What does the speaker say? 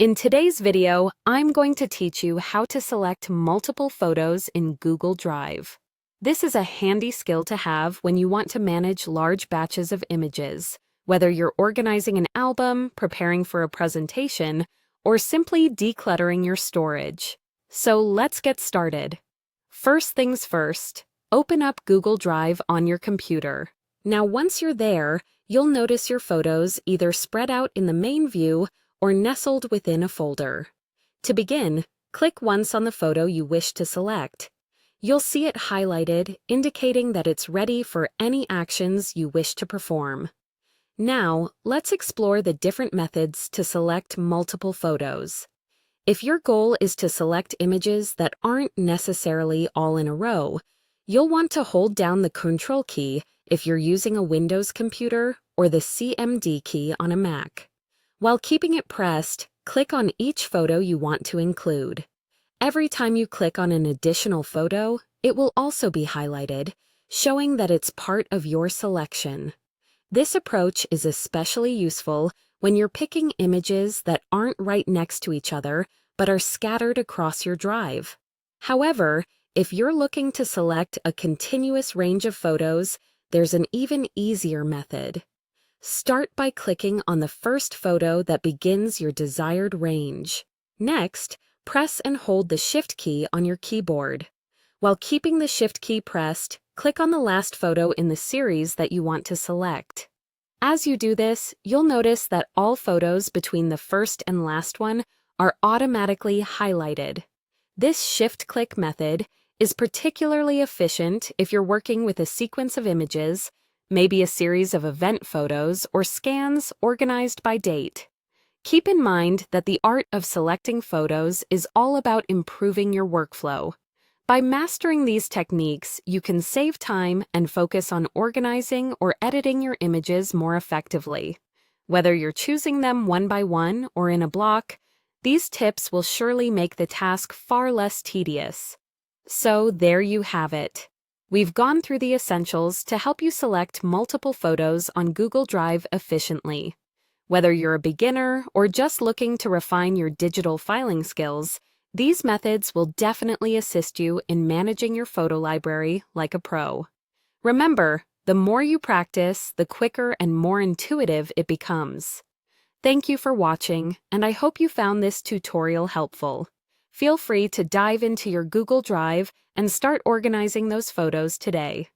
In today's video, I'm going to teach you how to select multiple photos in Google Drive. This is a handy skill to have when you want to manage large batches of images, whether you're organizing an album, preparing for a presentation, or simply decluttering your storage. So let's get started. First things first, open up Google Drive on your computer. Now, once you're there, you'll notice your photos either spread out in the main view or nestled within a folder. To begin, click once on the photo you wish to select. You'll see it highlighted, indicating that it's ready for any actions you wish to perform. Now, let's explore the different methods to select multiple photos. If your goal is to select images that aren't necessarily all in a row, you'll want to hold down the Ctrl key if you're using a Windows computer or the CMD key on a Mac. While keeping it pressed, click on each photo you want to include. Every time you click on an additional photo, it will also be highlighted, showing that it's part of your selection. This approach is especially useful when you're picking images that aren't right next to each other but are scattered across your drive. However, if you're looking to select a continuous range of photos, there's an even easier method. Start by clicking on the first photo that begins your desired range. Next, press and hold the Shift key on your keyboard. While keeping the Shift key pressed, click on the last photo in the series that you want to select. As you do this, you'll notice that all photos between the first and last one are automatically highlighted. This Shift-click method is particularly efficient if you're working with a sequence of images, maybe a series of event photos or scans organized by date. Keep in mind that the art of selecting photos is all about improving your workflow. By mastering these techniques, you can save time and focus on organizing or editing your images more effectively. Whether you're choosing them one by one or in a block, these tips will surely make the task far less tedious. So there you have it. We've gone through the essentials to help you select multiple photos on Google Drive efficiently. Whether you're a beginner or just looking to refine your digital filing skills, these methods will definitely assist you in managing your photo library like a pro. Remember, the more you practice, the quicker and more intuitive it becomes. Thank you for watching, and I hope you found this tutorial helpful. Feel free to dive into your Google Drive and start organizing those photos today.